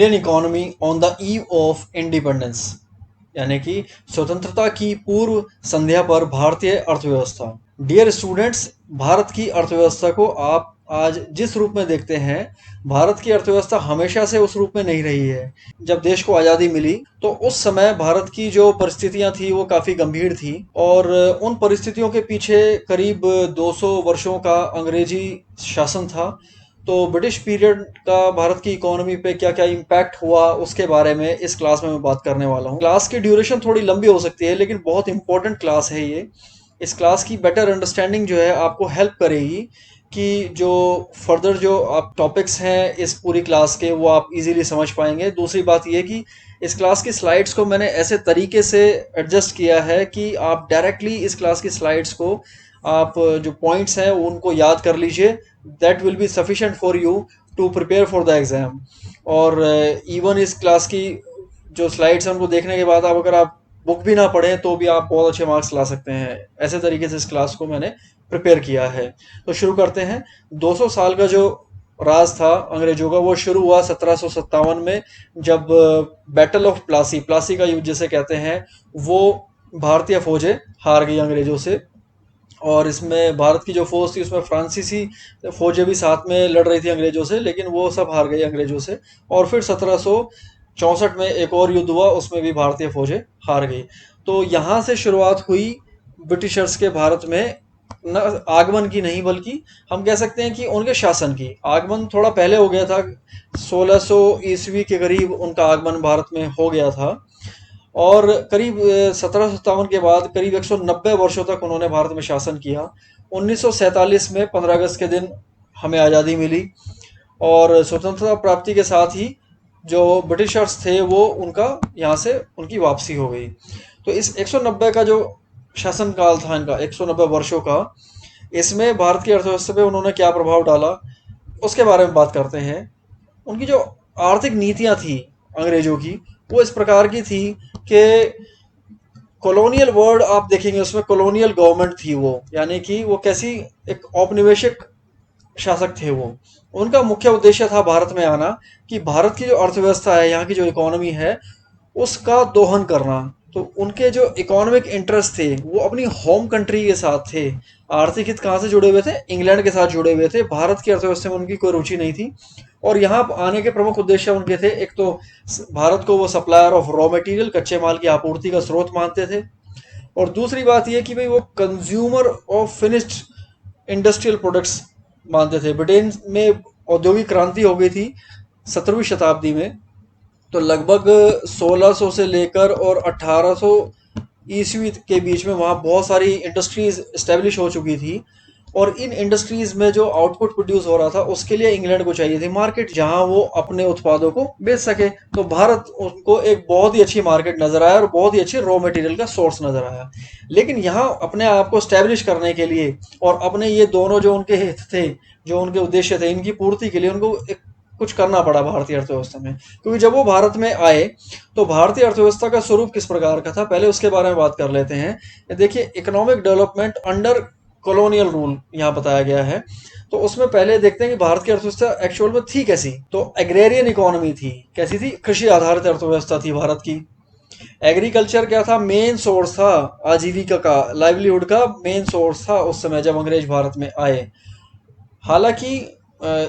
Indian economy on the eve of independence, यानी कि स्वतंत्रता की पूर्व संध्या पर भारतीय अर्थव्यवस्था। डियर स्टूडेंट्स, भारत की अर्थव्यवस्था को आप आज जिस रूप में देखते हैं, भारत की अर्थव्यवस्था हमेशा से उस रूप में नहीं रही है। जब देश को आज़ादी मिली तो उस समय भारत की जो परिस्थितियां थी वो काफ़ी गंभीर थी, और उन परिस्थितियों के पीछे करीब 200 वर्षों का अंग्रेजी शासन था। तो ब्रिटिश पीरियड का भारत की इकोनॉमी पे क्या क्या इम्पैक्ट हुआ उसके बारे में इस क्लास में मैं बात करने वाला हूँ। क्लास की ड्यूरेशन थोड़ी लंबी हो सकती है, लेकिन बहुत इंपॉर्टेंट क्लास है ये। इस क्लास की बेटर अंडरस्टैंडिंग जो है आपको हेल्प करेगी कि जो फर्दर जो आप टॉपिक्स हैं इस पूरी क्लास के वो आप इजीली समझ पाएंगे। दूसरी बात ये कि इस क्लास की स्लाइड्स को मैंने ऐसे तरीके से एडजस्ट किया है कि आप डायरेक्टली इस क्लास की स्लाइड्स को आप जो पॉइंट्स हैं उनको याद कर लीजिए। That will be sufficient for you to prepare for the exam. और इवन इस क्लास की जो स्लाइड्स हैं उनको देखने के बाद आप अगर आप बुक भी ना पढ़ें तो भी आप बहुत अच्छे मार्क्स ला सकते हैं। ऐसे तरीके से इस क्लास को मैंने प्रिपेयर किया है। तो शुरू करते हैं। 200 साल का जो राज था अंग्रेजों का वो शुरू हुआ 1757 में, जब बैटल ऑफ प्लासी, प्लासी का युद्ध जिसे कहते हैं, वो भारतीय फौजें हार गई अंग्रेजों से। और इसमें भारत की जो फौज थी उसमें फ्रांसीसी फौजें भी साथ में लड़ रही थी अंग्रेजों से, लेकिन वो सब हार गई अंग्रेजों से। और फिर 1764 में एक और युद्ध हुआ, उसमें भी भारतीय फौजें हार गई। तो यहाँ से शुरुआत हुई ब्रिटिशर्स के भारत में, न आगमन की नहीं बल्कि हम कह सकते हैं कि उनके शासन की। आगमन थोड़ा पहले हो गया था, 1600 ईस्वी के करीब उनका आगमन भारत में हो गया था। और करीब 1757 के बाद करीब 190 वर्षों तक उन्होंने भारत में शासन किया। 1947 में 15 अगस्त के दिन हमें आज़ादी मिली, और स्वतंत्रता प्राप्ति के साथ ही जो ब्रिटिशर्स थे वो उनका यहाँ से उनकी वापसी हो गई। तो इस 190 का जो शासनकाल था इनका, 190 वर्षों का, इसमें भारत की अर्थव्यवस्था पे उन्होंने क्या प्रभाव डाला उसके बारे में बात करते हैं। उनकी जो आर्थिक नीतियां थी अंग्रेजों की, वो इस प्रकार की थी कि कॉलोनियल वर्ड आप देखेंगे उसमें कॉलोनियल गवर्नमेंट थी वो, यानी कि वो कैसी, एक औपनिवेशिक शासक थे वो। उनका मुख्य उद्देश्य था भारत में आना कि भारत की जो अर्थव्यवस्था है, यहाँ की जो इकोनॉमी है, उसका दोहन करना। तो उनके जो इकोनॉमिक इंटरेस्ट थे वो अपनी होम कंट्री के साथ थे। आर्थिक हित कहाँ से जुड़े हुए थे? इंग्लैंड के साथ जुड़े हुए थे। भारत की अर्थव्यवस्था में उनकी कोई रुचि नहीं थी। और यहाँ आने के प्रमुख उद्देश्य उनके थे, एक तो भारत को वो सप्लायर ऑफ रॉ मटेरियल, कच्चे माल की आपूर्ति का स्रोत मानते थे। और दूसरी बात ये कि भाई वो consumer of finished industrial products मानते थे। ब्रिटेन में औद्योगिक क्रांति हो गई थी 17वीं शताब्दी में। तो लगभग 1600 से लेकर और 1800 ईस्वी के बीच में वहाँ बहुत सारी इंडस्ट्रीज इस्टेब्लिश हो चुकी थी। और इन इंडस्ट्रीज में जो आउटपुट प्रोड्यूस हो रहा था उसके लिए इंग्लैंड को चाहिए थी मार्केट जहां वो अपने उत्पादों को बेच सके। तो भारत उनको एक बहुत ही अच्छी मार्केट नजर आया और बहुत ही अच्छे रॉ मटेरियल का सोर्स नजर आया। लेकिन यहाँ अपने आप को स्टैब्लिश करने के लिए और अपने ये दोनों जो उनके हित थे, जो उनके उद्देश्य थे, इनकी पूर्ति के लिए उनको एक कुछ करना पड़ा भारतीय अर्थव्यवस्था में। क्योंकि जब वो भारत में आए तो भारतीय अर्थव्यवस्था का स्वरूप किस प्रकार का था, पहले उसके बारे में बात कर लेते हैं। देखिए, economic development under colonial rule यहाँ बताया गया है। तो उसमें पहले देखते हैं कि भारत की अर्थव्यवस्था एक्चुअल में थी कैसी। तो एग्रेरियन इकोनॉमी थी। कैसी थी? कृषि आधारित अर्थव्यवस्था थी भारत की। एग्रीकल्चर क्या था? मेन सोर्स था आजीविका का, लाइवलीहुड का मेन सोर्स था उस समय जब अंग्रेज भारत में आए। हालांकि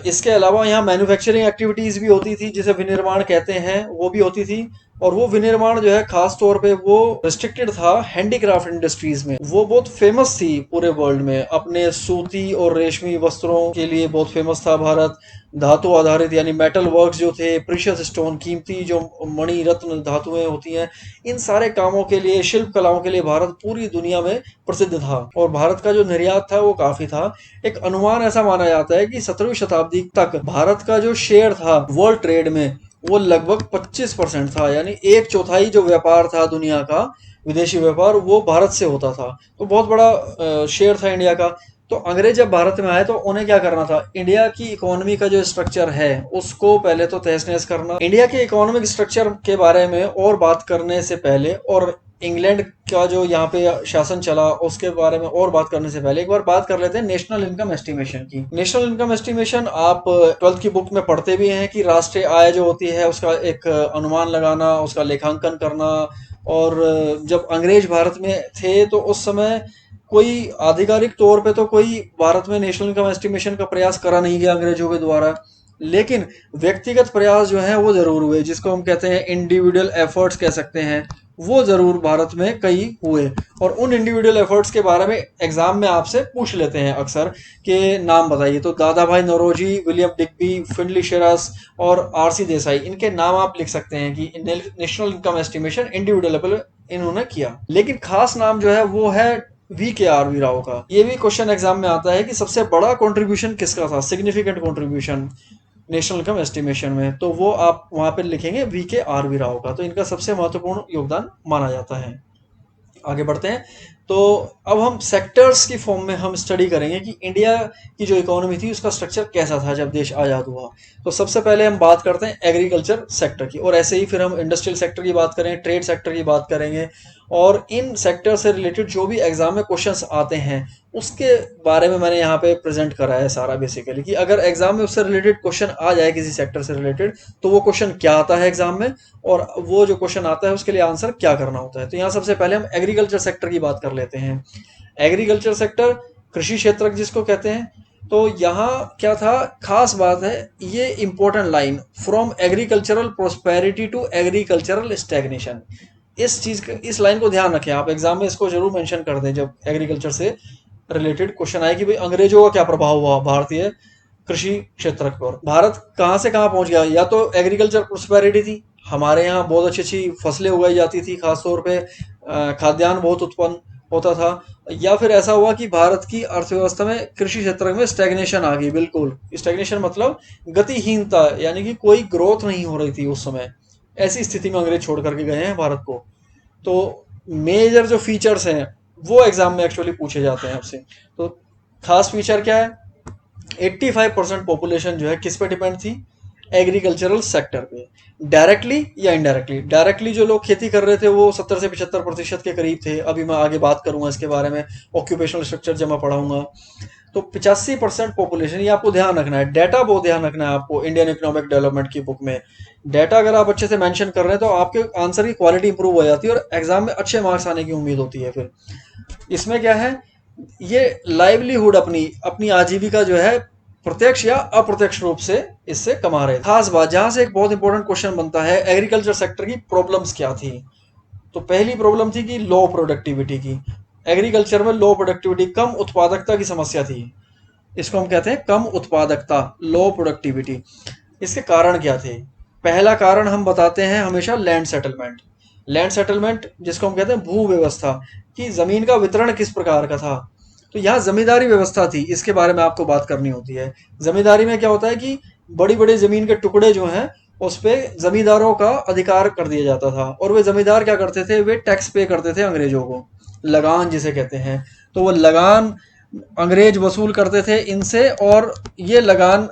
इसके अलावा यहाँ मैन्युफैक्चरिंग एक्टिविटीज भी होती थी, जिसे विनिर्माण कहते हैं, वो भी होती थी। और वो विनिर्माण जो है खास तौर पे वो रिस्ट्रिक्टेड था हैंडीक्राफ्ट इंडस्ट्रीज में। वो बहुत फेमस थी पूरे वर्ल्ड में, अपने सूती और रेशमी वस्त्रों के लिए बहुत फेमस था भारत। धातु आधारित यानी मेटल वर्क्स जो थे, प्रीशियस स्टोन, कीमती जो मणि रत्न धातुएं होती हैं, इन सारे कामों के लिए, शिल्प कलाओं के लिए भारत पूरी दुनिया में प्रसिद्ध था। और भारत का जो निर्यात था वो काफी था। एक अनुमान ऐसा माना जाता है कि 17वीं शताब्दी तक भारत का जो शेयर था वर्ल्ड ट्रेड में वो लगभग 25% था, यानी एक चौथाई जो व्यापार था दुनिया का, विदेशी व्यापार, वो भारत से होता था। तो बहुत बड़ा शेयर था इंडिया का। तो अंग्रेज जब भारत में आए तो उन्हें क्या करना था? इंडिया की इकोनॉमी का जो स्ट्रक्चर है उसको पहले तो तहस नहस करना। इंडिया के इकोनॉमिक स्ट्रक्चर के बारे में और बात करने से पहले और इंग्लैंड का जो यहाँ पे शासन चला उसके बारे में और बात करने से पहले एक बार बात कर लेते हैं नेशनल इनकम एस्टिमेशन की। नेशनल इनकम एस्टिमेशन आप 12th की बुक में पढ़ते भी हैं कि राष्ट्रीय आय जो होती है उसका एक अनुमान लगाना, उसका लेखांकन करना। और जब अंग्रेज भारत में थे तो उस समय कोई आधिकारिक तौर पे तो कोई भारत में नेशनल इनकम एस्टिमेशन का प्रयास करा नहीं गया अंग्रेजों के द्वारा, लेकिन व्यक्तिगत प्रयास जो है वो जरूर हुए, जिसको हम कहते हैं इंडिविजुअल एफर्ट्स कह सकते हैं, वो जरूर भारत में कई हुए। और उन इंडिविजुअल एफर्ट्स के बारे में एग्जाम में आपसे पूछ लेते हैं अक्सर कि नाम बताइए, तो दादा भाई नौरोजी, विलियम डिग्बी, फिंडली शेरास और आरसी देसाई, इनके नाम आप लिख सकते हैं कि national income estimation individual level इन्होंने किया। लेकिन खास नाम जो है वो है VKR राव का। ये भी क्वेश्चन एग्जाम में आता है कि सबसे बड़ा कंट्रीब्यूशन किसका था, significant contribution national income estimation में, तो वो आप वहां पे लिखेंगे VKR राव का। तो इनका सबसे महत्वपूर्ण योगदान माना जाता है। आगे बढ़ते हैं। तो अब हम सेक्टर्स की फॉर्म में हम स्टडी करेंगे कि इंडिया की जो इकोनॉमी थी उसका स्ट्रक्चर कैसा था जब देश आज़ाद हुआ। तो सबसे पहले हम बात करते हैं एग्रीकल्चर सेक्टर की, और ऐसे ही फिर हम इंडस्ट्रियल सेक्टर की बात करें, ट्रेड सेक्टर की बात करेंगे, और इन सेक्टर से रिलेटेड जो भी एग्जाम में क्वेश्चंस आते हैं उसके बारे में मैंने यहाँ पे प्रेजेंट करा है सारा, बेसिकली कि अगर एग्जाम में उससे रिलेटेड क्वेश्चन आ जाए किसी सेक्टर से रिलेटेड तो वो क्वेश्चन क्या आता है एग्जाम में, और वो जो क्वेश्चन आता है उसके लिए आंसर क्या करना होता है। तो यहाँ सबसे पहले हम एग्रीकल्चर सेक्टर की बात कर लेते हैं। एग्रीकल्चर सेक्टर कृषि क्षेत्र जिसको कहते हैं। तो यहाँ क्या था, खास बात है ये important line, from agricultural prosperity to agricultural stagnation. इस लाइन को ध्यान रखें आप, एग्जाम में इसको जरूर मेंशन कर दें जब एग्रीकल्चर से रिलेटेड क्वेश्चन आए कि भाई अंग्रेजों का क्या प्रभाव हुआ भारतीय कृषि क्षेत्र पर, भारत कहाँ से कहाँ पहुंच गया। या तो एग्रीकल्चर प्रोस्पेरिटी थी, हमारे यहाँ बहुत अच्छी अच्छी फसलें उगाई जाती थी, खासतौर पे खाद्यान्न बहुत उत्पन्न होता था। या फिर ऐसा हुआ कि भारत की अर्थव्यवस्था में कृषि क्षेत्र में स्टैग्नेशन आ गई, बिल्कुल स्टैग्नेशन मतलब गतिहीनता, यानी कि कोई ग्रोथ नहीं हो रही थी उस समय। ऐसी स्थिति में अंग्रेज छोड़ करके गए हैं भारत को। तो मेजर जो फीचर्स हैं वो एग्जाम में एक्चुअली पूछे जाते हैं आपसे। तो खास फीचर क्या है, 85% पॉपुलेशन जो है किस पे डिपेंड थी, एग्रीकल्चरल सेक्टर पे, डायरेक्टली या इनडायरेक्टली। डायरेक्टली जो लोग खेती कर रहे थे वो 70 से 75% के करीब थे, अभी मैं आगे बात करूंगा इसके बारे में ऑक्यूपेशनल स्ट्रक्चर जब मैं पढ़ाऊंगा। तो 85% पॉपुलेशन, ये आपको ध्यान रखना है, डाटा बहुत ध्यान रखना है आपको इंडियन इकोनॉमिक डेवलपमेंट की बुक में। डाटा अगर आप अच्छे से मेंशन कर रहे हैं तो आपके आंसर की क्वालिटी इंप्रूव हो जाती है और एग्जाम में अच्छे मार्क्स आने की उम्मीद होती है। फिर इसमें क्या है, ये लाइवलीहुड अपनी अपनी आजीविका जो है प्रत्यक्ष या अप्रत्यक्ष रूप से इससे कमा रहे हैं। खास बात जहां से एक बहुत इंपॉर्टेंट क्वेश्चन बनता है, एग्रीकल्चर सेक्टर की प्रॉब्लम्स क्या थी। तो पहली प्रॉब्लम थी कि लो प्रोडक्टिविटी की। एग्रीकल्चर में लो प्रोडक्टिविटी, कम उत्पादकता की समस्या थी। इसको हम कहते हैं कम उत्पादकता, लो प्रोडक्टिविटी। इसके कारण क्या थे, पहला कारण हम बताते हैं हमेशा लैंड सेटलमेंट। लैंड सेटलमेंट जिसको हम कहते हैं भू व्यवस्था, कि जमीन का वितरण किस प्रकार का था। तो यहाँ जमींदारी व्यवस्था थी, इसके बारे में आपको बात करनी होती है। जमींदारी में क्या होता है कि बड़ी बड़ी जमीन के टुकड़े जो हैं उस पे जमींदारों का अधिकार कर दिया जाता था, और वे जमींदार क्या करते थे, वे टैक्स पे करते थे अंग्रेजों को, लगान जिसे कहते हैं। तो वो लगान अंग्रेज वसूल करते थे इनसे, और ये लगान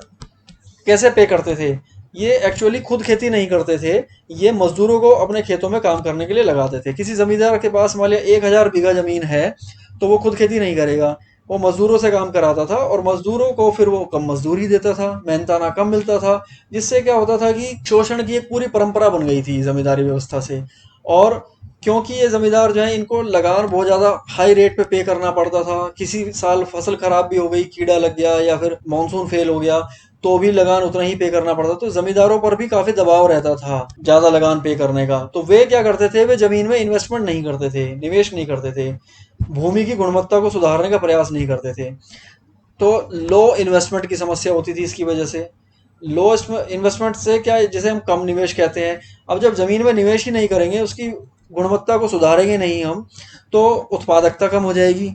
कैसे पे करते थे, ये एक्चुअली खुद खेती नहीं करते थे, ये मजदूरों को अपने खेतों में काम करने के लिए लगाते थे। किसी जमींदार के पास मान लिया 1000 बीघा जमीन है तो वो खुद खेती नहीं करेगा, वो मजदूरों से काम कराता था, और मजदूरों को फिर वो कम मजदूरी देता था, मेहनताना कम मिलता था, जिससे क्या होता था कि शोषण की एक पूरी परंपरा बन गई थी जमींदारी व्यवस्था से। और क्योंकि ये जमींदार जो है इनको लगान बहुत ज्यादा हाई रेट पे करना पड़ता था, किसी साल फसल खराब भी हो गई, कीड़ा लग गया या फिर मानसून फेल हो गया तो भी लगान उतना ही पे करना पड़ता, तो जमींदारों पर भी काफी दबाव रहता था ज्यादा लगान पे करने का। तो वे क्या करते थे, वे जमीन में इन्वेस्टमेंट नहीं करते थे, निवेश नहीं करते थे, भूमि की गुणवत्ता को सुधारने का प्रयास नहीं करते थे। तो लो इन्वेस्टमेंट की समस्या होती थी इसकी वजह से। लो इन्वेस्टमेंट से क्या है, जिसे हम कम निवेश कहते हैं। अब जब जमीन में निवेश ही नहीं करेंगे, उसकी गुणवत्ता को सुधारेंगे नहीं हम, तो उत्पादकता कम हो जाएगी।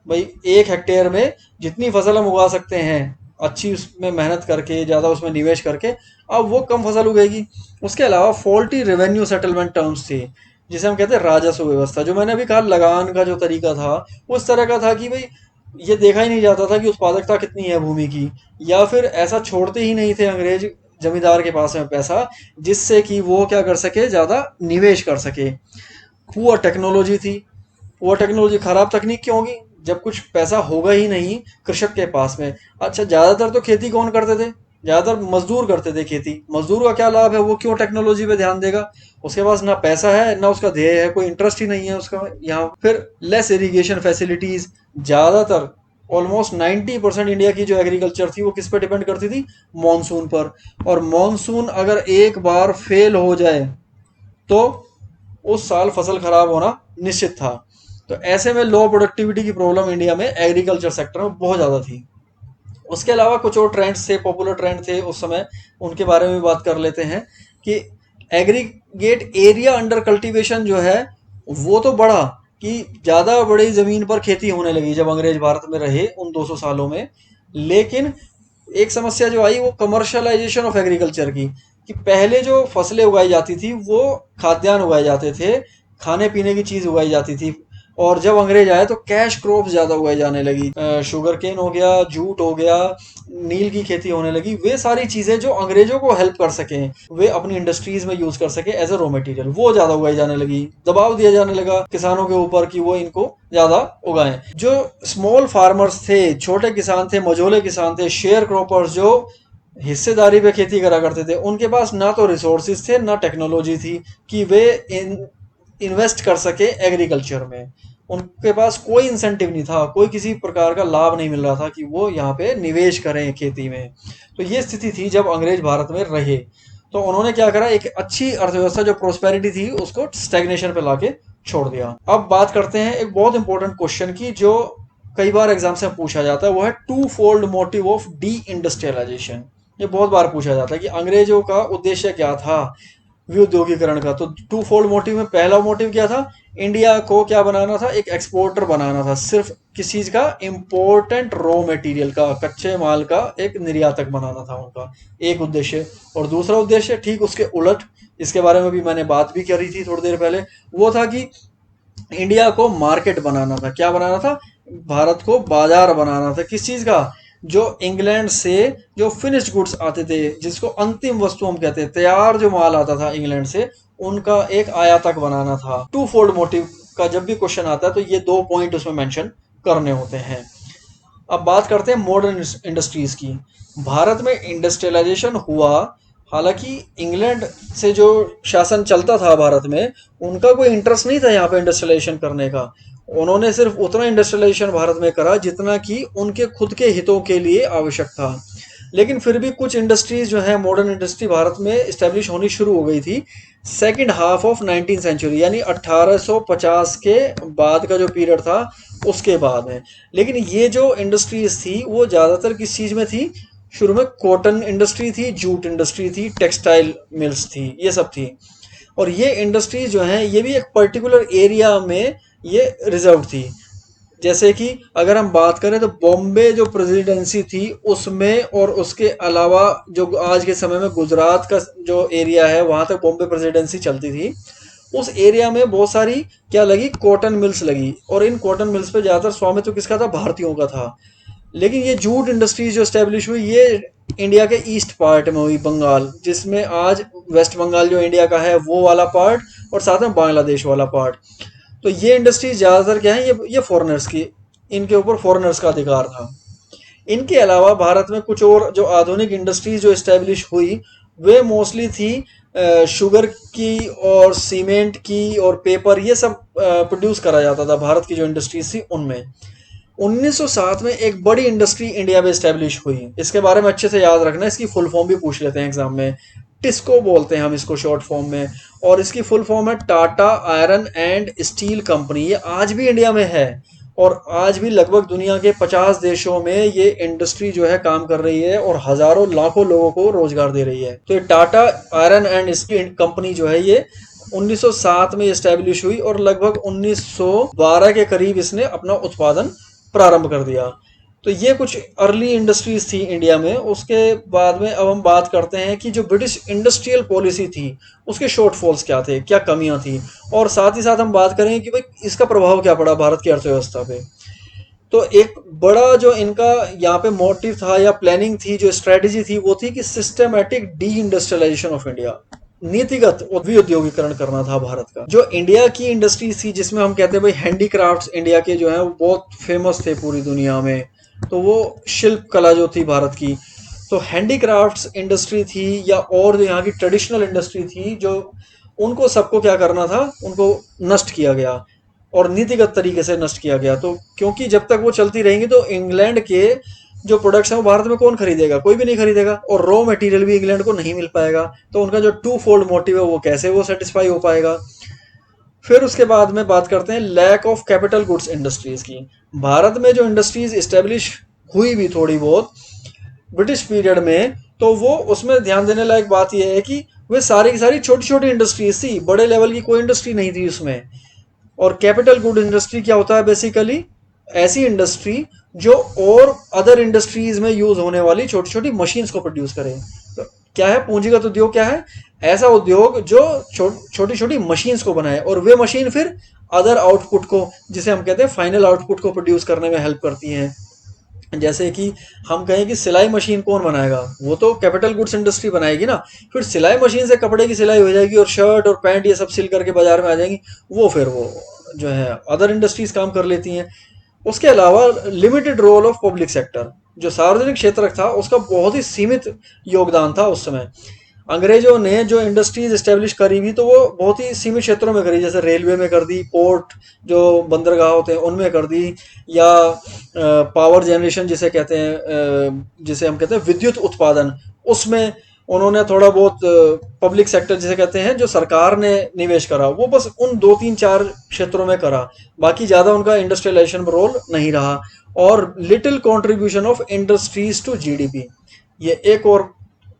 भाई 1 हेक्टेयर में जितनी फसल हम उगा सकते हैं अच्छी उसमें मेहनत करके, ज़्यादा उसमें निवेश करके, अब वो कम फसल उगेगी। उसके अलावा फॉल्टी रेवेन्यू सेटलमेंट टर्म्स थे, जिसे हम कहते हैं राजस्व व्यवस्था। जो मैंने अभी कहा लगान का जो तरीका था उस तरह का था कि भाई ये देखा ही नहीं जाता था कि उत्पादकता कितनी है भूमि की, या फिर ऐसा छोड़ते ही नहीं थे अंग्रेज जमींदार के पास में पैसा जिससे कि वो क्या कर सके, ज़्यादा निवेश कर सके। पुअर टेक्नोलॉजी थी। पुअर टेक्नोलॉजी, खराब तकनीक क्यों होगी जब कुछ पैसा होगा ही नहीं कृषक के पास में। अच्छा, ज़्यादातर तो खेती कौन करते थे? ज़्यादातर मजदूर करते थे खेती। मजदूर का क्या लाभ है, वो क्यों टेक्नोलॉजी पे ध्यान देगा? उसके पास ना पैसा है ना उसका ध्येय है, कोई इंटरेस्ट ही नहीं है उसका यहाँ। फिर लेस इरिगेशन फैसिलिटीज। ज़्यादातर ऑलमोस्ट 90% इंडिया की जो एग्रीकल्चर थी वो किस पे डिपेंड करती थी? मॉनसून पर। और मॉनसून अगर एक बार फेल हो जाए तो उस साल फसल खराब होना निश्चित था। तो ऐसे में लो प्रोडक्टिविटी की प्रॉब्लम इंडिया में एग्रीकल्चर सेक्टर में बहुत ज़्यादा थी। उसके अलावा कुछ और ट्रेंड्स थे, पॉपुलर ट्रेंड थे उस समय, उनके बारे में भी बात कर लेते हैं। कि एग्रीगेट एरिया अंडर कल्टीवेशन जो है वो तो बढ़ा, कि ज़्यादा बड़ी ज़मीन पर खेती होने लगी जब अंग्रेज भारत में रहे उन 200 सालों में। लेकिन एक समस्या जो आई वो कमर्शलाइजेशन ऑफ एग्रीकल्चर की, कि पहले जो फसलें उगाई जाती थी वो खाद्यान्न उगाए जाते थे, खाने पीने की चीज़ उगाई जाती थी। और जब अंग्रेज आए तो कैश क्रॉप ज़्यादा उगाई जाने लगी, शुगर केन हो गया, जूट हो गया, नील की खेती होने लगी। वे सारी चीज़ें जो अंग्रेजों को हेल्प कर सकें, वे अपनी इंडस्ट्रीज में यूज़ कर सके एज अ रॉ मटेरियल, वो ज़्यादा उगाई जाने लगी। दबाव दिया जाने लगा किसानों के ऊपर कि वो इनको ज़्यादा उगाएं। जो स्मॉल फार्मर्स थे, छोटे किसान थे, मझोले किसान थे, शेयर क्रॉपर्स जो हिस्सेदारी पे खेती करा करते थे, उनके पास ना तो रिसोर्सेज थे ना टेक्नोलॉजी थी कि वे इन्वेस्ट कर सके एग्रीकल्चर में। उनके पास कोई इंसेंटिव नहीं था, कोई किसी प्रकार का लाभ नहीं मिल रहा था कि वो यहाँ पे निवेश करें खेती में। तो ये स्थिति थी जब अंग्रेज भारत में रहे। तो उन्होंने क्या करा, एक अच्छी अर्थव्यवस्था जो प्रोस्पेरिटी थी उसको स्टैग्नेशन पे लाके छोड़ दिया। अब बात करते हैं एक बहुत इंपॉर्टेंट क्वेश्चन की जो कई बार एग्जाम से पूछा जाता है, वो है two fold motive of deindustrialization. ये बहुत बार पूछा जाता है कि अंग्रेजों का उद्देश्य क्या था विउद्योगीकरण का। तो टू फोल्ड मोटिव में पहला मोटिव क्या था? इंडिया को क्या बनाना था? एक एक्सपोर्टर बनाना था, सिर्फ किस चीज का? इंपॉर्टेंट रॉ मटेरियल का, कच्चे माल का एक निर्यातक बनाना था उनका एक उद्देश्य। और दूसरा उद्देश्य ठीक उसके उलट, इसके बारे में भी मैंने बात भी करी थी थोड़ी देर पहले, वो था कि इंडिया को मार्केट बनाना था। क्या बनाना था? भारत को बाजार बनाना था। किस चीज का? जो इंग्लैंड से जो फिनिश्ड गुड्स आते थे, जिसको अंतिम वस्तु हम कहते हैं, तैयार जो माल आता था इंग्लैंड से, उनका एक आयातक बनाना था। टू फोल्ड मोटिव का जब भी क्वेश्चन आता है तो ये दो पॉइंट उसमें मेंशन करने होते हैं। अब बात करते हैं मॉडर्न इंडस्ट्रीज की। भारत में इंडस्ट्रियलाइजेशन हुआ, हालांकि इंग्लैंड से जो शासन चलता था भारत में, उनका कोई इंटरेस्ट नहीं था यहाँ पे इंडस्ट्रियलाइजेशन करने का। उन्होंने सिर्फ उतना इंडस्ट्रियलाइजेशन भारत में करा जितना कि उनके खुद के हितों के लिए आवश्यक था। लेकिन फिर भी कुछ इंडस्ट्रीज जो है, मॉडर्न इंडस्ट्री भारत में इस्टेब्लिश होनी शुरू हो गई थी second half of 19th century, यानी 1850 के बाद का जो पीरियड था उसके बाद में। लेकिन ये जो इंडस्ट्रीज थी वो ज़्यादातर किस चीज़ में थी? शुरू में कॉटन इंडस्ट्री थी, जूट इंडस्ट्री थी, टेक्सटाइल मिल्स थी, ये सब थी। और ये इंडस्ट्रीज जो हैं ये भी एक पर्टिकुलर एरिया में ये रिजर्व थी। जैसे कि अगर हम बात करें तो बॉम्बे जो प्रेसिडेंसी थी उसमें, और उसके अलावा जो आज के समय में गुजरात का जो एरिया है वहां तक बॉम्बे प्रेसिडेंसी चलती थी। उस एरिया में बहुत सारी क्या लगी? कॉटन मिल्स लगी। और इन कॉटन मिल्स पे ज़्यादातर स्वामित्व तो किसका था? भारतीयों का था। लेकिन ये जूट इंडस्ट्रीज जो स्टैब्लिश हुई ये इंडिया के ईस्ट पार्ट में हुई, बंगाल, जिसमें आज वेस्ट बंगाल जो इंडिया का है वो वाला पार्ट, और साथ में बांग्लादेश वाला पार्ट। तो ये इंडस्ट्रीज ज़्यादातर क्या है, ये फॉरेनर्स की, इनके ऊपर फॉरेनर्स का अधिकार था। इनके अलावा भारत में कुछ और जो आधुनिक इंडस्ट्रीज जो इस्टेब्लिश हुई वे मोस्टली थी शुगर की और सीमेंट की और पेपर, ये सब प्रोड्यूस करा जाता था भारत की जो इंडस्ट्रीज थी उनमें। 1907 में एक बड़ी इंडस्ट्री इंडिया में इस्टेब्लिश हुई। इसके बारे में अच्छे से याद रखना, इसकी फुल फॉर्म भी पूछ लेते हैं एग्जाम में। टिस्को बोलते हैं हम इसको शॉर्ट फॉर्म में, और इसकी फुल फॉर्म है Tata iron and steel company. ये आज भी इंडिया में है और आज भी लगभग दुनिया के 50 देशों में ये इंडस्ट्री जो है काम कर रही है और हजारों लाखों लोगों को रोजगार दे रही है। तो ये Tata iron and steel company जो है ये 1907 में इस्टेब्लिश हुई और लगभग 1912 के करीब इसने अपना उत्पादन प्रारंभ कर दिया। तो ये कुछ अर्ली इंडस्ट्रीज थी इंडिया में। उसके बाद में अब हम बात करते हैं कि जो ब्रिटिश इंडस्ट्रियल पॉलिसी थी उसके शॉर्टफॉल्स क्या थे, क्या कमियां थी, और साथ ही साथ हम बात करेंगे कि भाई इसका प्रभाव क्या पड़ा भारत की अर्थव्यवस्था पे। तो एक बड़ा जो इनका यहाँ पे मोटिव था या प्लानिंग थी, जो स्ट्रेटेजी थी, वो थी कि systematic deindustrialization of India. नीतिगत विउद्योगीकरण करना था भारत का। जो इंडिया की इंडस्ट्रीज थी जिसमें हम कहते हैं भाई हैंडीक्राफ्ट्स इंडिया के जो है वो बहुत फेमस थे पूरी दुनिया में, तो वो शिल्प कला जो थी भारत की, तो हैंडीक्राफ्ट्स इंडस्ट्री थी या और जो यहाँ की ट्रेडिशनल इंडस्ट्री थी, जो उनको सबको क्या करना था, उनको नष्ट किया गया और नीतिगत तरीके से नष्ट किया गया। तो क्योंकि जब तक वो चलती रहेंगी तो इंग्लैंड के जो प्रोडक्ट्स हैं वो भारत में कौन खरीदेगा, कोई भी नहीं खरीदेगा, और रॉ मटेरियल भी इंग्लैंड को नहीं मिल पाएगा। तो उनका जो टू फोल्ड मोटिव है वो कैसे वो सेटिस्फाई हो पाएगा। फिर उसके बाद में बात करते हैं lack of capital goods industries की। भारत में जो इंडस्ट्रीज इस्टेब्लिश हुई भी थोड़ी बहुत ब्रिटिश पीरियड में, तो वो उसमें ध्यान देने लायक बात यह है कि वे सारी की सारी छोटी छोटी इंडस्ट्रीज थी, बड़े लेवल की कोई इंडस्ट्री नहीं थी उसमें। और कैपिटल गुड इंडस्ट्री क्या होता है, बेसिकली ऐसी इंडस्ट्री जो और अदर इंडस्ट्रीज में यूज होने वाली छोटी छोटी मशीन्स को प्रोड्यूस करे। तो क्या है पूंजीगत उद्योग, क्या है ऐसा उद्योग जो छोटी छोटी मशीन्स को बनाए और वे मशीन फिर अदर आउटपुट को, जिसे हम कहते हैं फाइनल आउटपुट को प्रोड्यूस करने में हेल्प करती हैं। जैसे कि हम कहें कि सिलाई मशीन कौन बनाएगा, वो तो कैपिटल गुड्स इंडस्ट्री बनाएगी ना। फिर सिलाई मशीन से कपड़े की सिलाई हो जाएगी और शर्ट और पैंट ये सब सिल करके बाजार में आ जाएंगी, वो फिर वो जो है अदर इंडस्ट्रीज काम कर लेती हैं। उसके अलावा limited role of public sector, जो सार्वजनिक क्षेत्र था उसका बहुत ही सीमित योगदान था उस समय। अंग्रेजों ने जो इंडस्ट्रीज इस्टेब्लिश करी हुई तो वो बहुत ही सीमित क्षेत्रों में करी, जैसे रेलवे में कर दी, पोर्ट जो बंदरगाह होते हैं उनमें कर दी, या पावर जनरेशन जिसे कहते हैं, जिसे हम कहते हैं विद्युत उत्पादन, उसमें उन्होंने थोड़ा बहुत पब्लिक सेक्टर जिसे कहते हैं जो सरकार ने निवेश करा, वो बस उन दो तीन चार क्षेत्रों में करा, बाकी ज़्यादा उनका इंडस्ट्रियलाइजेशन रोल नहीं रहा। और little contribution of industries to GDP, ये एक और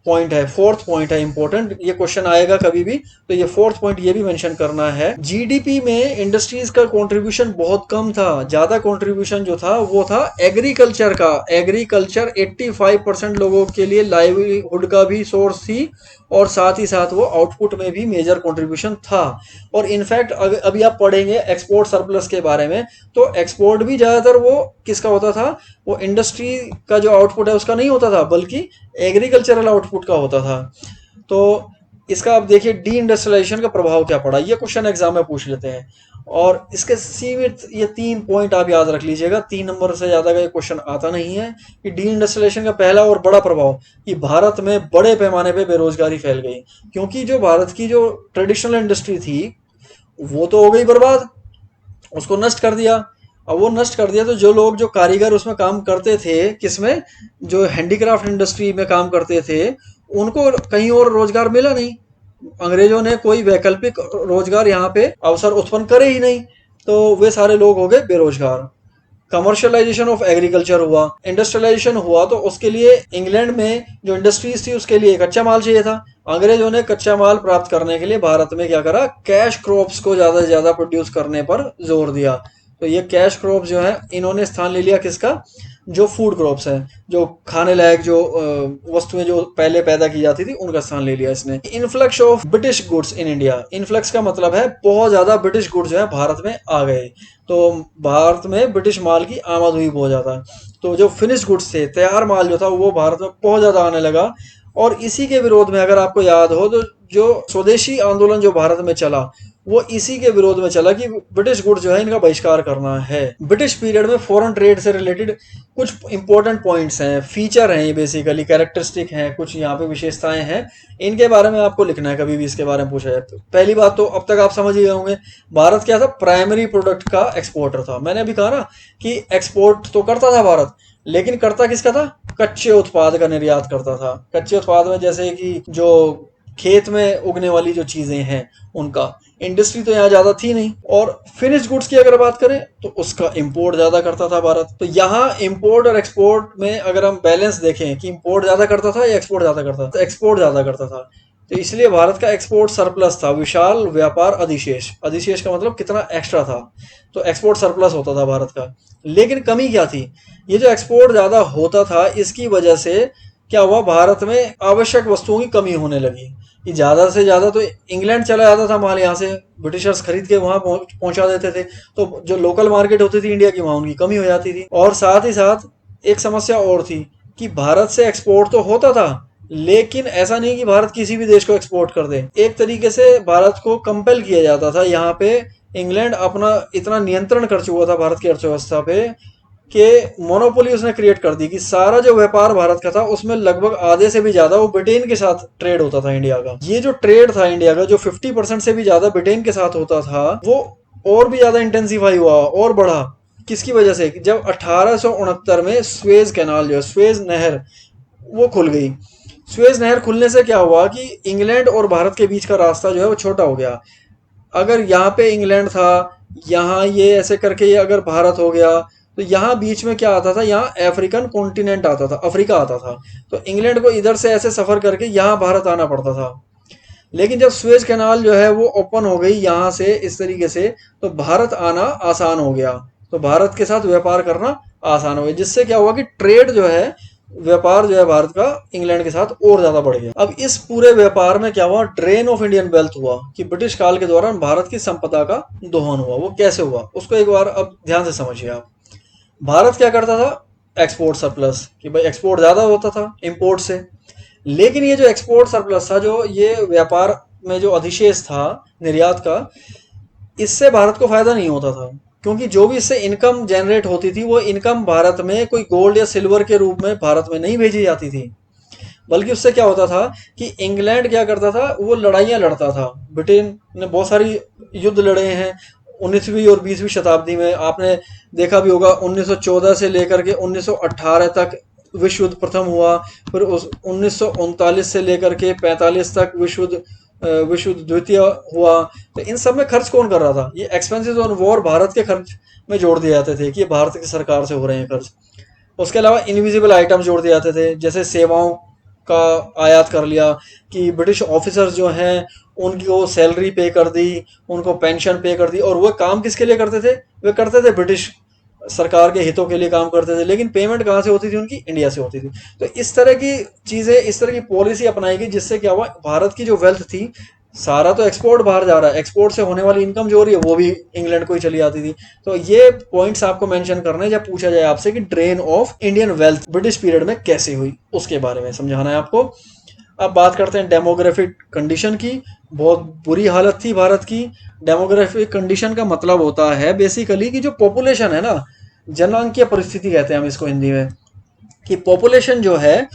पॉइंट है, फोर्थ पॉइंट है इंपॉर्टेंट, ये क्वेश्चन आएगा कभी भी, तो ये फोर्थ पॉइंट ये भी मेंशन करना है। जीडीपी में इंडस्ट्रीज का कंट्रीब्यूशन बहुत कम था, ज्यादा कंट्रीब्यूशन जो था वो था एग्रीकल्चर का। एग्रीकल्चर 85% लोगों के लिए लाइवलीहुड का भी सोर्स थी, और साथ ही साथ वो आउटपुट में भी मेजर कंट्रीब्यूशन था। और इनफैक्ट अभी आप पढ़ेंगे एक्सपोर्ट सरप्लस के बारे में, तो एक्सपोर्ट भी ज्यादातर वो किसका होता था, वो इंडस्ट्री का जो आउटपुट है उसका नहीं होता था, बल्कि एग्रीकल्चरल आउटपुट का होता था। तो इसका आप देखिए डी इंडस्ट्रियलाइजेशन का प्रभाव क्या पड़ा, ये क्वेश्चन एग्जाम में पूछ लेते हैं। और इसके सीमित ये 3 पॉइंट आप याद रख लीजिएगा, 3 नंबर से ज्यादा का ये क्वेश्चन आता नहीं है। कि डी इंडस्ट्रियलाइजेशन का पहला और बड़ा प्रभाव कि भारत में बड़े पैमाने पे बेरोजगारी फैल गई, क्योंकि जो भारत की जो ट्रेडिशनल इंडस्ट्री थी वो तो हो गई बर्बाद, उसको नष्ट कर दिया। अब वो नष्ट कर दिया तो जो लोग, जो कारीगर उसमें काम करते थे, किसमें, जो हैंडीक्राफ्ट इंडस्ट्री में काम करते थे, उनको कहीं और रोजगार मिला नहीं। अंग्रेजों ने कोई वैकल्पिक रोजगार यहाँ पे अवसर उत्पन्न करे ही नहीं, तो वे सारे लोग हो गए बेरोजगार। कमर्शियलाइजेशन ऑफ एग्रीकल्चर हुआ, इंडस्ट्रियलाइजेशन हुआ, तो उसके लिए इंग्लैंड में जो इंडस्ट्रीज थी उसके लिए कच्चा माल चाहिए था। अंग्रेजों ने कच्चा माल प्राप्त करने के लिए भारत में क्या करा, कैश क्रॉप्स को ज्यादा से ज्यादा प्रोड्यूस करने पर जोर दिया। तो ये कैश क्रॉप जो है इन्होंने स्थान ले लिया किसका, जो फूड क्रॉप्स हैं, जो खाने लायक जो वस्तुएं जो पहले पैदा की जाती थी उनका स्थान ले लिया इसने। Influx of British goods in India, influx का मतलब है बहुत ज्यादा ब्रिटिश गुड्स जो है भारत में आ गए, तो भारत में ब्रिटिश माल की आमद हुई बहुत ज्यादा। तो जो फिनिश गुड्स थे, तैयार माल जो था वो भारत में बहुत ज्यादा आने लगा। और इसी के विरोध में अगर आपको याद हो तो जो स्वदेशी आंदोलन जो भारत में चला, वो इसी के विरोध में चला कि ब्रिटिश गुड्स जो है इनका बहिष्कार करना है। ब्रिटिश पीरियड में फॉरेन ट्रेड से रिलेटेड कुछ इंपॉर्टेंट पॉइंट्स हैं, फीचर हैं, ये बेसिकली कैरेक्टरिस्टिक हैं, कुछ यहाँ पे विशेषताएं हैं, इनके बारे में आपको लिखना है कभी भी इसके बारे में पूछा जाए तो। पहली बात तो अब तक आप समझ ही गए होंगे, भारत क्या था, प्राइमरी प्रोडक्ट का एक्सपोर्टर था। मैंने अभी कहा ना कि एक्सपोर्ट तो करता था भारत, लेकिन करता किसका था, कच्चे उत्पाद का निर्यात करता था। कच्चे उत्पाद में जैसे कि जो खेत में उगने वाली जो चीजें हैं उनका, इंडस्ट्री तो यहाँ ज्यादा थी नहीं। और फिनिश गुड्स की अगर बात करें तो उसका इंपोर्ट ज्यादा करता था भारत। तो यहाँ इंपोर्ट और एक्सपोर्ट में अगर हम बैलेंस देखें कि इंपोर्ट ज्यादा करता था या एक्सपोर्ट ज्यादा करता था, तो एक्सपोर्ट ज्यादा करता था। तो इसलिए भारत का एक्सपोर्ट सरप्लस था, विशाल व्यापार अधिशेष। अधिशेष का मतलब कितना एक्स्ट्रा था, तो एक्सपोर्ट सरप्लस होता था भारत का। लेकिन कमी क्या थी, ये जो एक्सपोर्ट ज्यादा होता था इसकी वजह से क्या हुआ, भारत में आवश्यक वस्तुओं की कमी होने लगी। कि ज्यादा से ज्यादा तो इंग्लैंड चला जाता था माल, यहाँ से ब्रिटिशर्स खरीद के वहां पहुंचा देते थे, तो जो लोकल मार्केट होती थी इंडिया की, वहां उनकी कमी हो जाती थी। और साथ ही साथ एक समस्या और थी कि भारत से एक्सपोर्ट तो होता था, लेकिन ऐसा नहीं कि भारत किसी भी देश को एक्सपोर्ट कर दे। एक तरीके से भारत को कंपेल किया जाता था। यहाँ पे इंग्लैंड अपना इतना नियंत्रण कर चुका था भारत की अर्थव्यवस्था पे कि मोनोपोली उसने क्रिएट कर दी कि सारा जो व्यापार भारत का था उसमें लगभग आधे से भी ज्यादा वो ब्रिटेन के साथ ट्रेड होता था इंडिया का। ये जो ट्रेड था इंडिया का, जो 50% से भी ज्यादा ब्रिटेन के साथ होता था, वो और भी ज्यादा इंटेंसिफाई हुआ और बढ़ा। किसकी वजह से? जब 1869 में स्वेज कैनाल, जो है स्वेज नहर, वो खुल गई। स्वेज नहर खुलने से क्या हुआ कि इंग्लैंड और भारत के बीच का रास्ता जो है वो छोटा हो गया। अगर यहाँ पे इंग्लैंड था, यहाँ ये ऐसे करके ये अगर भारत हो गया, तो यहाँ बीच में क्या आता था? यहाँ अफ्रीकन कॉन्टिनेंट आता था, अफ्रीका आता था। तो इंग्लैंड को इधर से ऐसे सफर करके यहाँ भारत आना पड़ता था। लेकिन जब स्वेज कैनाल जो है वो ओपन हो गई यहाँ से इस तरीके से, तो भारत आना आसान हो गया। तो भारत के साथ व्यापार करना आसान हो गया, जिससे क्या हुआ कि ट्रेड जो है, व्यापार जो है भारत का इंग्लैंड के साथ और ज्यादा बढ़ गया। अब इस पूरे व्यापार में क्या हुआ? ड्रेन ऑफ इंडियन वेल्थ हुआ कि ब्रिटिश काल के दौरान भारत की संपदा का दोहन हुआ। वो कैसे हुआ उसको एक बार अब ध्यान से समझिए आप। भारत क्या करता था? एक्सपोर्ट सरप्लस, कि भाई एक्सपोर्ट ज्यादा होता था इंपोर्ट से। लेकिन ये जो एक्सपोर्ट सरप्लस था, जो ये व्यापार में जो अधिशेष था निर्यात का, इससे भारत को फायदा नहीं होता था। क्योंकि जो भी इससे इनकम जनरेट होती थी, वो इनकम भारत में कोई गोल्ड या सिल्वर के रूप में भारत में नहीं भेजी जाती थी। बल्कि उससे क्या होता था कि इंग्लैंड क्या करता था? वो लड़ाइयाँ लड़ता था। ब्रिटेन ने बहुत सारी युद्ध लड़े हैं 19वीं और 20वीं शताब्दी में। आपने देखा भी होगा 1914 से लेकर के 1918 तक विश्व युद्ध प्रथम हुआ। फिर उस 1939 से लेकर के 45 तक विश्व युद्ध द्वितीय हुआ। तो इन सब में खर्च कौन कर रहा था? ये एक्सपेंसेस ऑन वॉर भारत के खर्च में जोड़ दिए जाते थे कि ये भारत की सरकार से हो रहे हैं खर्च। उसके अलावा इनविजिबल आइटम्स जोड़ दिए जाते थे, जैसे सेवाओं का आयात कर लिया कि ब्रिटिश ऑफिसर्स जो हैं उनकी वो सैलरी पे कर दी, उनको पेंशन पे कर दी। और वो काम किसके लिए करते थे? वे करते थे ब्रिटिश सरकार के हितों के लिए काम करते थे, लेकिन पेमेंट कहाँ से होती थी? उनकी इंडिया से होती थी। तो इस तरह की चीजें, इस तरह की पॉलिसी अपनाई गई, जिससे क्या हुआ? भारत की जो वेल्थ थी, सारा तो एक्सपोर्ट बाहर जा रहा है, एक्सपोर्ट से होने वाली इनकम जो हो रही है वो भी इंग्लैंड को ही चली आती थी। तो ये पॉइंट्स आपको मेंशन करने हैं जब पूछा जाए आपसे कि drain of Indian wealth British period में कैसे हुई, उसके बारे में समझाना है आपको। अब बात करते हैं डेमोग्राफिक कंडीशन की। बहुत बुरी हालत थी भारत की। डेमोग्राफिक कंडीशन का मतलब होता है बेसिकली कि जो पॉपुलेशन है ना, जनांकीय परिस्थिति कहते हैं हम इसको हिंदी में, कि पॉपुलेशन जो है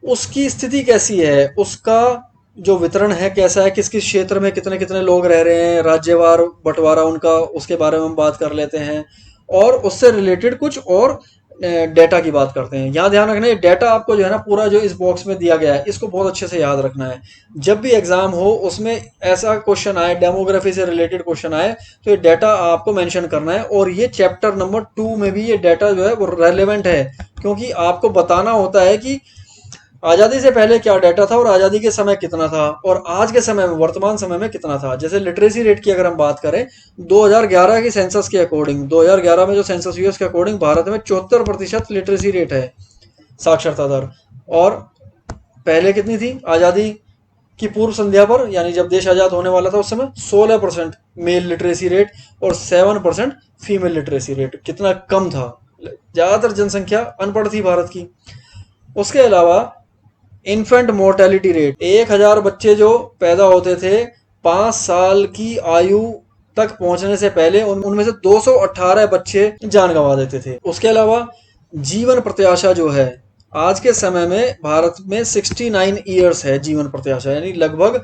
उसकी स्थिति कैसी है, उसका जो वितरण है कैसा है, किस किस क्षेत्र में कितने कितने लोग रह रहे हैं, राज्यवार बंटवारा उनका, उसके बारे में हम बात कर लेते हैं। और उससे रिलेटेड कुछ और डेटा की बात करते हैं। यहाँ ध्यान रखना, ये डेटा आपको जो है ना पूरा जो इस बॉक्स में दिया गया है, इसको बहुत अच्छे से याद रखना है। जब भी एग्जाम हो उसमें ऐसा क्वेश्चन आए, डेमोग्राफी से रिलेटेड क्वेश्चन आए, तो ये डेटा आपको मेंशन करना है। और ये चैप्टर नंबर 2 में भी ये डेटा जो है वो रेलेवेंट है, क्योंकि आपको बताना होता है कि आज़ादी से पहले क्या डाटा था और आज़ादी के समय कितना था, और आज के समय में, वर्तमान समय में कितना था। जैसे लिटरेसी रेट की अगर हम बात करें, 2011 की सेंसस के अकॉर्डिंग, 2011 में जो सेंसस हुई उसके अकॉर्डिंग भारत में 74% लिटरेसी रेट है, साक्षरता दर। और पहले कितनी थी? आज़ादी की पूर्व संध्या पर, यानी जब देश आज़ाद होने वाला था उस समय 16% मेल लिटरेसी रेट और 7% फीमेल लिटरेसी रेट। कितना कम था। ज़्यादातर जनसंख्या अनपढ़ थी भारत की। उसके अलावा इन्फेंट मोर्टेलिटी रेट, 1000 बच्चे जो पैदा होते थे 5 साल की आयु तक पहुंचने से पहले, उनमें से 218 बच्चे जान गंवा देते थे। उसके अलावा जीवन प्रत्याशा जो है, आज के समय में भारत में 69 ईयर्स है जीवन प्रत्याशा, यानी लगभग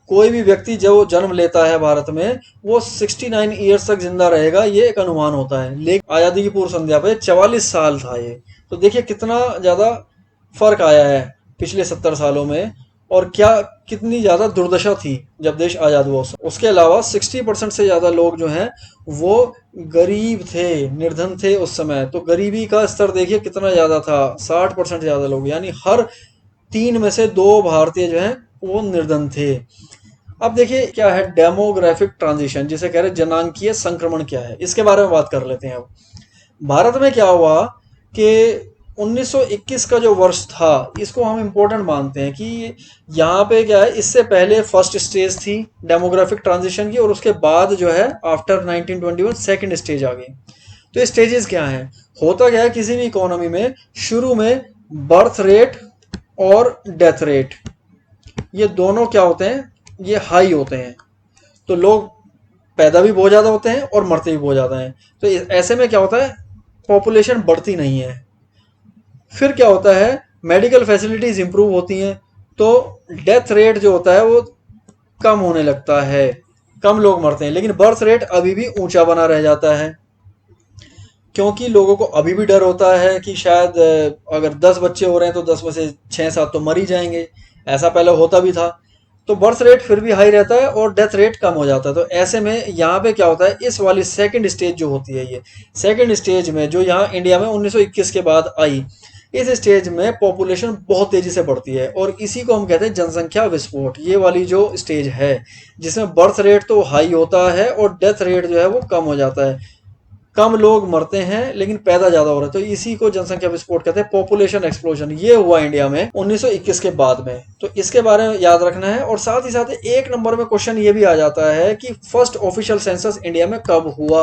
कोई भी व्यक्ति जो जन्म लेता है भारत में वो 69 ईयर्स तक जिंदा रहेगा, ये एक अनुमान होता है। लेकिन आज़ादी की पूर्व संध्या पर 44 साल था ये। तो देखिए कितना ज़्यादा फर्क आया है पिछले 70 सालों में, और क्या कितनी ज़्यादा दुर्दशा थी जब देश आज़ाद हुआ। उसके अलावा 60% से ज़्यादा लोग जो हैं वो गरीब थे, निर्धन थे उस समय। तो गरीबी का स्तर देखिए कितना ज़्यादा था, 60% ज़्यादा लोग, यानी हर 3 में से 2 भारतीय जो हैं वो निर्धन थे। अब देखिए क्या है डेमोग्राफिक ट्रांजिशन, जिसे कह रहे हैं जनांकीय संक्रमण, क्या है इसके बारे में बात कर लेते हैं। अब भारत में क्या हुआ कि 1921 का जो वर्ष था, इसको हम इम्पोर्टेंट मानते हैं कि यहाँ पे क्या है, इससे पहले फर्स्ट स्टेज थी डेमोग्राफिक ट्रांजिशन की, और उसके बाद जो है आफ्टर 1921 सेकंड स्टेज आ गई। तो स्टेजेस क्या हैं? होता क्या है किसी भी इकोनॉमी में, शुरू में बर्थ रेट और डेथ रेट, ये दोनों क्या होते हैं, ये हाई होते हैं। तो लोग पैदा भी बहुत ज़्यादा होते हैं और मरते भी बहुत ज़्यादा हैं। तो ऐसे में क्या होता है, पॉपुलेशन बढ़ती नहीं है। फिर क्या होता है, मेडिकल फैसिलिटीज़ इंप्रूव होती हैं, तो डेथ रेट जो होता है वो कम होने लगता है, कम लोग मरते हैं, लेकिन बर्थ रेट अभी भी ऊंचा बना रह जाता है। क्योंकि लोगों को अभी भी डर होता है कि शायद अगर 10 बच्चे हो रहे हैं तो 10 में से 6-7 तो मर ही जाएंगे। ऐसा पहले होता भी था। तो बर्थ रेट फिर भी हाई रहता है और डेथ रेट कम हो जाता है। तो ऐसे में यहाँ पे क्या होता है, इस वाली सेकंड स्टेज जो होती है, ये सेकंड स्टेज में जो यहाँ इंडिया में 1921 के बाद आई, इस स्टेज में पॉपुलेशन बहुत तेजी से बढ़ती है और इसी को हम कहते हैं जनसंख्या विस्फोट। ये वाली जो स्टेज है जिसमें बर्थ रेट तो हाई होता है और डेथ रेट जो है वो कम हो जाता है, कम लोग मरते हैं लेकिन पैदा ज्यादा हो रहा है। तो इसी को जनसंख्या विस्फोट कहते हैं, पॉपुलेशन एक्सप्लोजन। ये हुआ इंडिया में 1921 के बाद में। तो इसके बारे में याद रखना है। और साथ ही साथ एक नंबर में क्वेश्चन ये भी आ जाता है कि फर्स्ट ऑफिशियल सेंसस इंडिया में कब हुआ।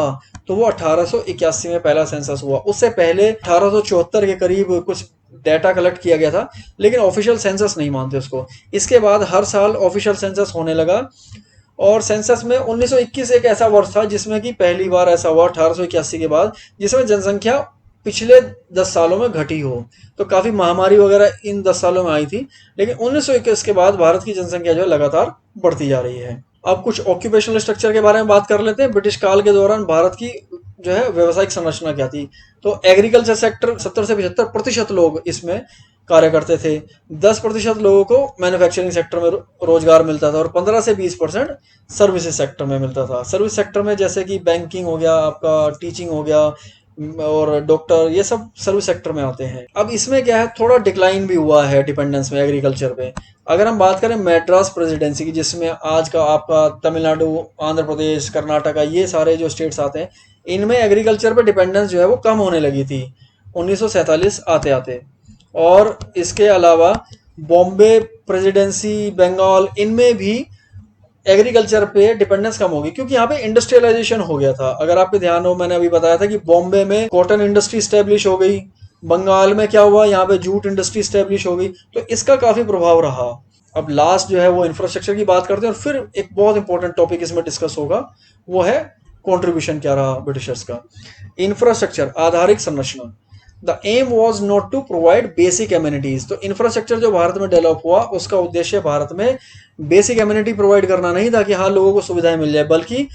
तो वो 1881 में पहला सेंसस हुआ। उससे पहले 1874 के करीब कुछ डेटा कलेक्ट किया गया था, लेकिन ऑफिशियल सेंसस नहीं मानते उसको। इसके बाद हर साल ऑफिशियल सेंसस होने लगा। और सेंसस में 1921 एक ऐसा वर्ष था जिसमें कि पहली बार ऐसा हुआ 1881 के बाद, जिसमें जनसंख्या पिछले 10 सालों में घटी हो। तो काफी महामारी वगैरह इन 10 सालों में आई थी, लेकिन 1921 के बाद भारत की जनसंख्या जो है लगातार बढ़ती जा रही है। अब कुछ ऑक्यूपेशनल स्ट्रक्चर के बारे में बात कर लेते हैं। ब्रिटिश काल के दौरान भारत की जो है व्यवसायिक संरचना क्या थी। तो एग्रीकल्चर सेक्टर 70 से 75% लोग इसमें कार्य करते थे। 10% लोगों को मैन्युफैक्चरिंग सेक्टर में रोजगार मिलता था और 15 से 20% सर्विसेज सेक्टर में मिलता था। सर्विस सेक्टर में जैसे कि बैंकिंग हो गया, आपका टीचिंग हो गया और डॉक्टर, ये सब सर्विस सेक्टर में आते हैं। अब इसमें क्या है, थोड़ा डिक्लाइन भी हुआ है डिपेंडेंस में एग्रीकल्चर पे। अगर हम बात करें मैड्रास प्रेसिडेंसी की, जिसमें आज का आपका तमिलनाडु, आंध्र प्रदेश, कर्नाटका, ये सारे जो स्टेट्स आते हैं, इनमें एग्रीकल्चर पे डिपेंडेंस जो है वो कम होने लगी थी 1947 आते आते। और इसके अलावा बॉम्बे प्रेसिडेंसी, बंगाल, इनमें भी एग्रीकल्चर पे डिपेंडेंस कम होगी क्योंकि यहाँ पे इंडस्ट्रियलाइजेशन हो गया था। अगर आपके ध्यान हो, मैंने अभी बताया था कि बॉम्बे में कॉटन इंडस्ट्री स्टैब्लिश हो गई, बंगाल में क्या हुआ, यहाँ पे जूट इंडस्ट्री स्टैब्लिश हो गई। तो इसका काफी प्रभाव रहा। अब लास्ट जो है वो इंफ्रास्ट्रक्चर की बात करते हैं और फिर एक बहुत इंपॉर्टेंट टॉपिक इसमें डिस्कस होगा, वो है कॉन्ट्रीब्यूशन क्या रहा ब्रिटिशर्स का। इंफ्रास्ट्रक्चर, आधारिक संरचना। The aim was not to provide basic amenities. तो इंफ्रास्ट्रक्चर जो भारत में डेवलप हुआ, उसका उद्देश्य भारत में बेसिक एम्यूनिटी प्रोवाइड करना नहीं था कि हाँ लोगों को सुविधाएं मिल जाए, बल्कि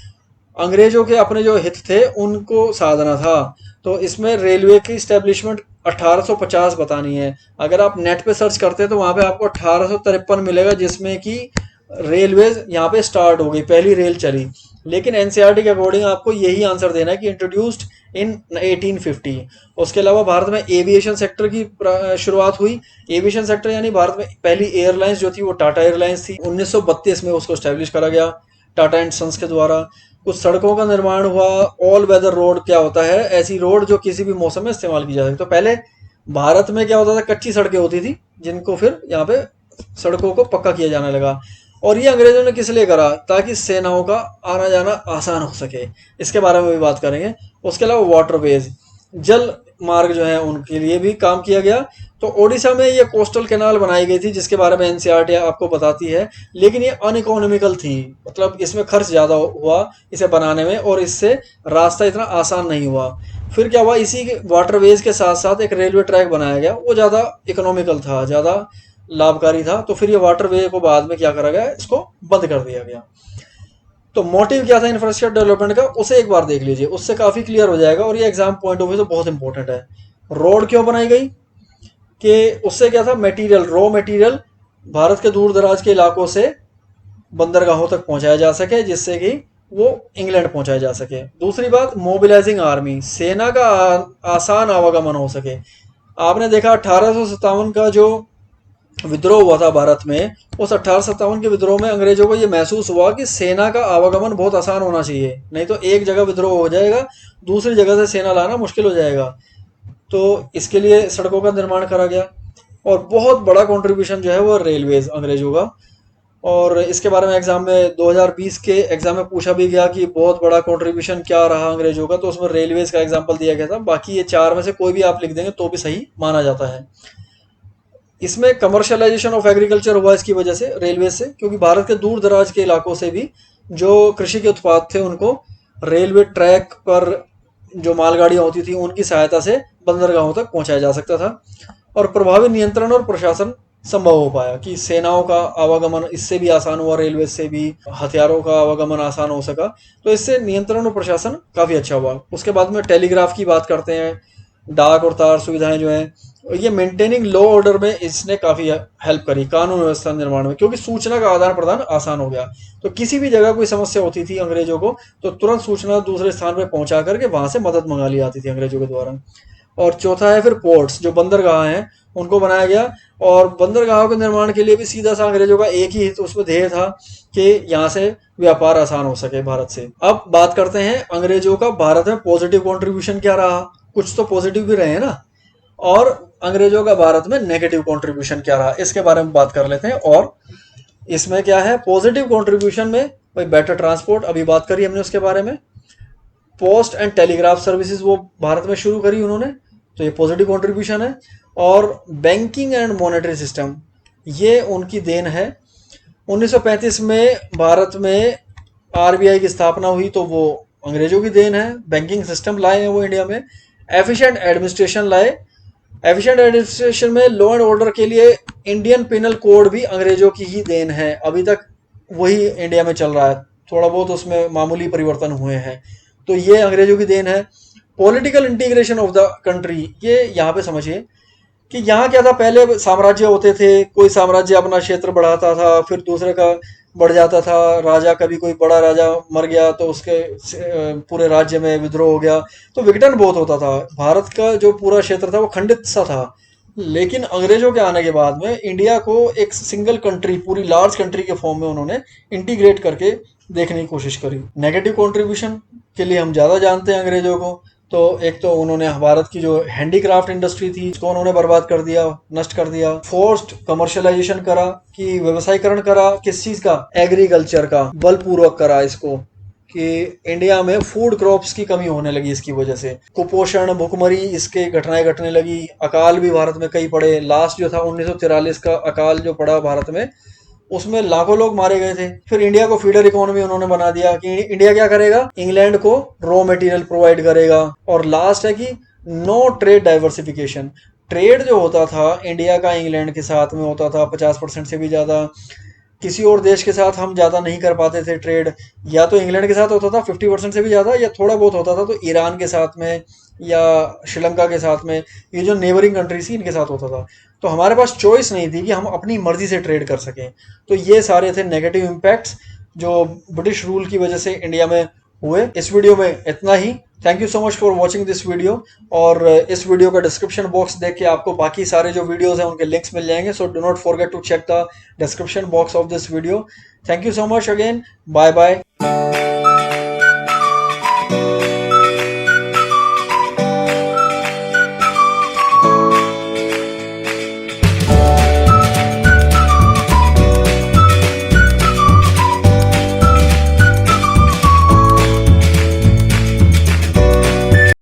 अंग्रेजों के अपने जो हित थे उनको साधना था। तो इसमें रेलवे की स्टैब्लिशमेंट 1850 बतानी है। अगर आप नेट पे सर्च करते हैं तो वहां पे आपको 1853 मिलेगा, जिसमें कि रेलवे यहाँ पे स्टार्ट हो गई, पहली रेल चली। लेकिन एनसीईआरटी के अकॉर्डिंग आपको यही आंसर देना है कि इंट्रोड्यूस्ड इन 1850। उसके अलावा भारत में एविएशन सेक्टर की शुरुआत हुई। एविएशन सेक्टर यानी भारत में पहली एयरलाइंस जो थी वो टाटा एयरलाइंस थी। 1932 में उसको स्टैब्लिश करा गया टाटा एंड सन्स के द्वारा। कुछ सड़कों का निर्माण हुआ। ऑल वेदर रोड क्या होता है, ऐसी रोड जो किसी भी मौसम में इस्तेमाल की जा सके। तो पहले भारत में क्या होता था, कच्ची सड़कें होती थी जिनको फिर यहाँ पे सड़कों को पक्का किया जाने लगा। और ये अंग्रेजों ने किस लिए करा, ताकि सेनाओं का आना जाना आसान हो सके। इसके बारे में भी बात करेंगे। उसके अलावा वाटरवेज, जल मार्ग जो है उनके लिए भी काम किया गया। तो ओडिशा में ये कोस्टल कैनाल बनाई गई थी जिसके बारे में एनसीईआरटी आपको बताती है, लेकिन ये अनइकोनॉमिकल थी। मतलब इसमें खर्च ज़्यादा हुआ इसे बनाने में और इससे रास्ता इतना आसान नहीं हुआ। फिर क्या हुआ, इसी वाटरवेज के साथ साथ एक रेलवे ट्रैक बनाया गया, वो ज़्यादा इकोनॉमिकल था, ज़्यादा लाभकारी था। तो फिर ये वाटरवे को बाद में क्या करा गया, इसको बंद कर दिया गया। तो मोटिव क्या था इंफ्रास्ट्रक्चर डेवलपमेंट का, उसे एक बार देख लीजिए, उससे काफी क्लियर हो जाएगा। और ये एग्जाम पॉइंट ऑफ व्यू से बहुत इंपॉर्टेंट है। रोड क्यों बनाई गई, कि उससे क्या था, मटेरियल, रॉ मटेरियल भारत के दूर दराज के इलाकों से बंदरगाहों तक पहुंचाया जा सके, जिससे कि वो इंग्लैंड पहुंचाया जा सके। दूसरी बात, मोबिलाइजिंग आर्मी, सेना का आसान आवागमन हो सके। आपने देखा 1857 का जो विद्रोह हुआ था भारत में, उस 1857 के विद्रोह में अंग्रेजों को ये महसूस हुआ कि सेना का आवागमन बहुत आसान होना चाहिए, नहीं तो एक जगह विद्रोह हो जाएगा, दूसरी जगह से सेना लाना मुश्किल हो जाएगा। तो इसके लिए सड़कों का निर्माण करा गया। और बहुत बड़ा कंट्रीब्यूशन जो है वो रेलवेज अंग्रेजों का। और इसके बारे में एग्जाम में 2020 के एग्जाम में पूछा भी गया कि बहुत बड़ा कंट्रीब्यूशन क्या रहा अंग्रेजों का, तो उसमें रेलवेज का एग्जाम्पल दिया गया था। बाकी ये चार में से कोई भी आप लिख देंगे तो भी सही माना जाता है। इसमें कमर्शियलाइजेशन ऑफ एग्रीकल्चर हुआ इसकी वजह से, रेलवे से, क्योंकि भारत के दूर दराज के इलाकों से भी जो कृषि के उत्पाद थे उनको रेलवे ट्रैक पर जो मालगाड़ियाँ होती थी उनकी सहायता से बंदरगाहों तक पहुंचाया जा सकता था, और प्रभावी नियंत्रण और प्रशासन संभव हो पाया कि सेनाओं का आवागमन इससे भी आसान हुआ, रेलवे से भी हथियारों का आवागमन आसान हो सका। तो इससे नियंत्रण और प्रशासन काफ़ी अच्छा हुआ। उसके बाद में टेलीग्राफ की बात करते हैं, डाक और तार सुविधाएं जो हैं, ये मेंटेनिंग लॉ ऑर्डर में इसने काफ़ी हेल्प करी, कानून व्यवस्था निर्माण में, क्योंकि सूचना का आदान प्रदान आसान हो गया। तो किसी भी जगह कोई समस्या होती थी अंग्रेजों को, तो तुरंत सूचना दूसरे स्थान पर पहुंचा करके वहां से मदद मंगा ली जाती थी अंग्रेजों के द्वारा। और चौथा है फिर पोर्ट्स, जो बंदरगाह हैं उनको बनाया गया, और बंदरगाहों के निर्माण के लिए भी सीधा सा अंग्रेजों का एक ही हित उसमें ध्येय था कि यहाँ से व्यापार आसान हो सके भारत से। अब बात करते हैं अंग्रेजों का भारत में पॉजिटिव कंट्रीब्यूशन क्या रहा। कुछ तो पॉजिटिव भी रहे हैं ना, और अंग्रेजों का भारत में नेगेटिव कंट्रीब्यूशन क्या रहा, इसके बारे में बात कर लेते हैं। और इसमें क्या है पॉजिटिव कंट्रीब्यूशन में, भाई बेटर ट्रांसपोर्ट, अभी बात करी हमने उसके बारे में। पोस्ट एंड टेलीग्राफ सर्विसेज वो भारत में शुरू करी उन्होंने, तो ये पॉजिटिव कंट्रीब्यूशन है। और बैंकिंग एंड मॉनेटरी सिस्टम, ये उनकी देन है। 1935 में भारत में आरबीआई की स्थापना हुई, तो वो अंग्रेजों की देन है। बैंकिंग सिस्टम लाए हैं वो इंडिया में। एफिशिएंट एडमिनिस्ट्रेशन लाए। एफिशिएंट एडमिनिस्ट्रेशन में लॉ एंड ऑर्डर के लिए इंडियन पिनल कोड भी अंग्रेजों की ही देन है, अभी तक वही इंडिया में चल रहा है, थोड़ा बहुत उसमें मामूली परिवर्तन हुए हैं, तो ये अंग्रेजों की देन है। Political integration of the country, ये यहाँ पे समझिए कि यहाँ क्या था, पहले साम्राज्य होते थे, कोई साम्राज्य अपना क्षेत्र बढ़ाता था, फिर दूसरे का बढ़ जाता था, राजा, कभी कोई बड़ा राजा मर गया तो उसके पूरे राज्य में विद्रोह हो गया, तो विघटन बहुत होता था। भारत का जो पूरा क्षेत्र था वो खंडित सा था। लेकिन अंग्रेजों के आने के बाद में इंडिया को एक सिंगल कंट्री, पूरी लार्ज कंट्री के फॉर्म में उन्होंने इंटीग्रेट करके देखने की कोशिश करी। नेगेटिव कंट्रीब्यूशन के लिए हम ज़्यादा जानते हैं अंग्रेजों को, तो एक तो उन्होंने भारत की जो हैंडीक्राफ्ट इंडस्ट्री थी उसको उन्होंने बर्बाद कर दिया, नष्ट कर दिया। फोर्स्ड कमर्शियलाइजेशन करा, कि व्यवसायीकरण करा, किस चीज का, एग्रीकल्चर का, बलपूर्वक करा इसको, कि इंडिया में फूड क्रॉप्स की कमी होने लगी इसकी वजह से। कुपोषण, भुखमरी, इसके घटनाएं घटने लगी। अकाल भी भारत में कई पड़े। लास्ट जो था 1943 का अकाल जो पड़ा भारत में, उसमें लाखों लोग मारे गए थे। फिर इंडिया को फीडर इकोनॉमी उन्होंने बना दिया कि इंडिया क्या करेगा, इंग्लैंड को रॉ मटेरियल प्रोवाइड करेगा। और लास्ट है कि नो ट्रेड डाइवर्सिफिकेशन। ट्रेड जो होता था इंडिया का इंग्लैंड के साथ में होता था 50% से भी ज़्यादा। किसी और देश के साथ हम ज़्यादा नहीं कर पाते थे ट्रेड, या तो इंग्लैंड के साथ होता था 50% से भी ज़्यादा, या थोड़ा बहुत होता था तो ईरान के साथ में या श्रीलंका के साथ में, ये जो नेबरिंग कंट्रीज थी इनके साथ होता था। तो हमारे पास चॉइस नहीं थी कि हम अपनी मर्जी से ट्रेड कर सकें। तो ये सारे थे नेगेटिव इम्पैक्ट्स जो ब्रिटिश रूल की वजह से इंडिया में हुए। इस वीडियो में इतना ही। Thank you so much for watching this video. और इस वीडियो का डिस्क्रिप्शन बॉक्स देख के आपको बाकी सारे जो वीडियोस हैं उनके लिंक्स मिल जाएंगे, so do not forget to check the description box of this video. Thank you so much again. Bye bye.